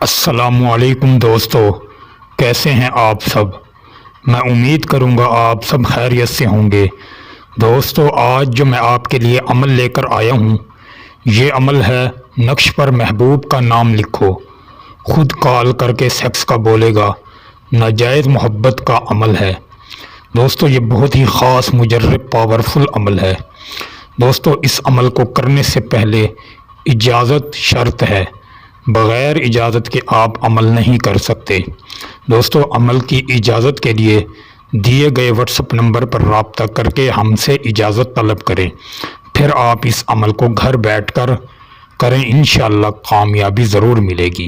السلام علیکم دوستو، کیسے ہیں آپ سب؟ میں امید کروں گا آپ سب خیریت سے ہوں گے۔ دوستو، آج جو میں آپ کے لیے عمل لے کر آیا ہوں، یہ عمل ہے نقش پر محبوب کا نام لکھو، خود کال کر کے سیکس کا بولے گا، ناجائز محبت کا عمل ہے۔ دوستو، یہ بہت ہی خاص، مجرب، پاورفل عمل ہے۔ دوستو، اس عمل کو کرنے سے پہلے اجازت شرط ہے، بغیر اجازت کے آپ عمل نہیں کر سکتے۔ دوستو، عمل کی اجازت کے لیے دیے گئے واٹس ایپ نمبر پر رابطہ کر کے ہم سے اجازت طلب کریں، پھر آپ اس عمل کو گھر بیٹھ کر کریں، انشاءاللہ کامیابی ضرور ملے گی۔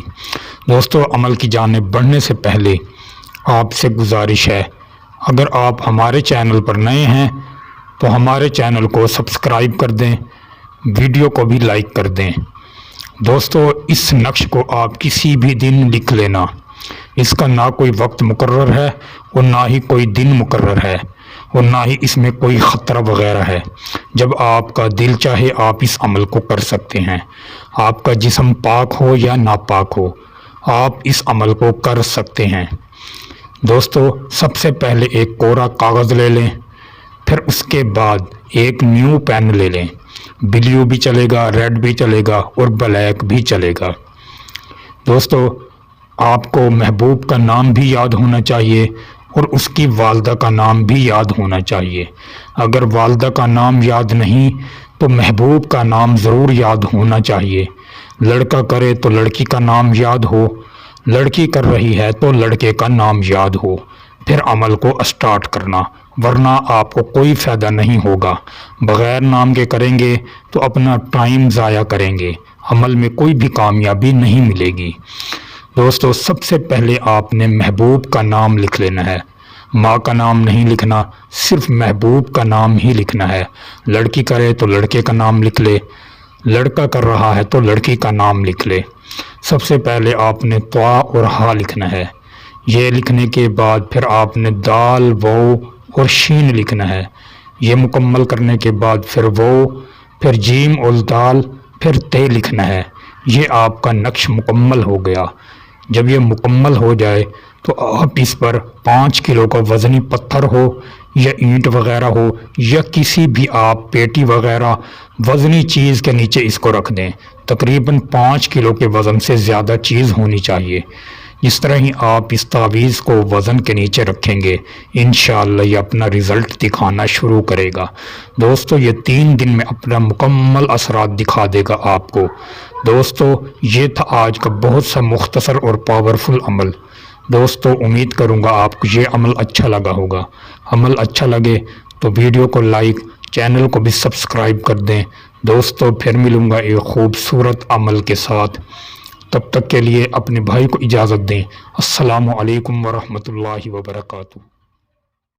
دوستو، عمل کی جانب بڑھنے سے پہلے آپ سے گزارش ہے، اگر آپ ہمارے چینل پر نئے ہیں تو ہمارے چینل کو سبسکرائب کر دیں، ویڈیو کو بھی لائک کر دیں۔ دوستو، اس نقش کو آپ کسی بھی دن لکھ لینا، اس کا نہ کوئی وقت مقرر ہے اور نہ ہی کوئی دن مقرر ہے اور نہ ہی اس میں کوئی خطرہ وغیرہ ہے۔ جب آپ کا دل چاہے آپ اس عمل کو کر سکتے ہیں، آپ کا جسم پاک ہو یا ناپاک ہو، آپ اس عمل کو کر سکتے ہیں۔ دوستو، سب سے پہلے ایک کوڑا کاغذ لے لیں، پھر اس کے بعد ایک نیو پین لے لیں، بلیو بھی چلے گا، ریڈ بھی چلے گا اور بلیک بھی چلے گا۔ دوستو، آپ کو محبوب کا نام بھی یاد ہونا چاہیے اور اس کی والدہ کا نام بھی یاد ہونا چاہیے۔ اگر والدہ کا نام یاد نہیں تو محبوب کا نام ضرور یاد ہونا چاہیے۔ لڑکا کرے تو لڑکی کا نام یاد ہو، لڑکی کر رہی ہے تو لڑکے کا نام یاد ہو، پھر عمل کو اسٹارٹ کرنا، ورنہ آپ کو کوئی فائدہ نہیں ہوگا۔ بغیر نام کے کریں گے تو اپنا ٹائم ضائع کریں گے، عمل میں کوئی بھی کامیابی نہیں ملے گی۔ دوستو، سب سے پہلے آپ نے محبوب کا نام لکھ لینا ہے، ماں کا نام نہیں لکھنا، صرف محبوب کا نام ہی لکھنا ہے۔ لڑکی کرے تو لڑکے کا نام لکھ لے، لڑکا کر رہا ہے تو لڑکی کا نام لکھ لے۔ سب سے پہلے آپ نے طا اور ہا لکھنا ہے، یہ لکھنے کے بعد پھر آپ نے دال، واو اور شین لکھنا ہے۔ یہ مکمل کرنے کے بعد پھر واو، پھر جیم اور دال، پھر تے لکھنا ہے۔ یہ آپ کا نقش مکمل ہو گیا۔ جب یہ مکمل ہو جائے تو آپ اس پر 5 کلو کا وزنی پتھر ہو یا اینٹ وغیرہ ہو یا کسی بھی آپ پیٹی وغیرہ وزنی چیز کے نیچے اس کو رکھ دیں۔ تقریباً 5 کلو کے وزن سے زیادہ چیز ہونی چاہیے۔ جس طرح ہی آپ اس تعویذ کو وزن کے نیچے رکھیں گے، انشاءاللہ یہ اپنا رزلٹ دکھانا شروع کرے گا۔ دوستو، یہ 3 دن میں اپنا مکمل اثرات دکھا دے گا آپ کو۔ دوستو، یہ تھا آج کا بہت سا مختصر اور پاورفل عمل۔ دوستو، امید کروں گا آپ کو یہ عمل اچھا لگا ہوگا۔ عمل اچھا لگے تو ویڈیو کو لائک، چینل کو بھی سبسکرائب کر دیں۔ دوستو، پھر ملوں گا ایک خوبصورت عمل کے ساتھ، تب تک کے لیے اپنے بھائی کو اجازت دیں۔ السلام علیکم ورحمۃ اللہ وبرکاتہ۔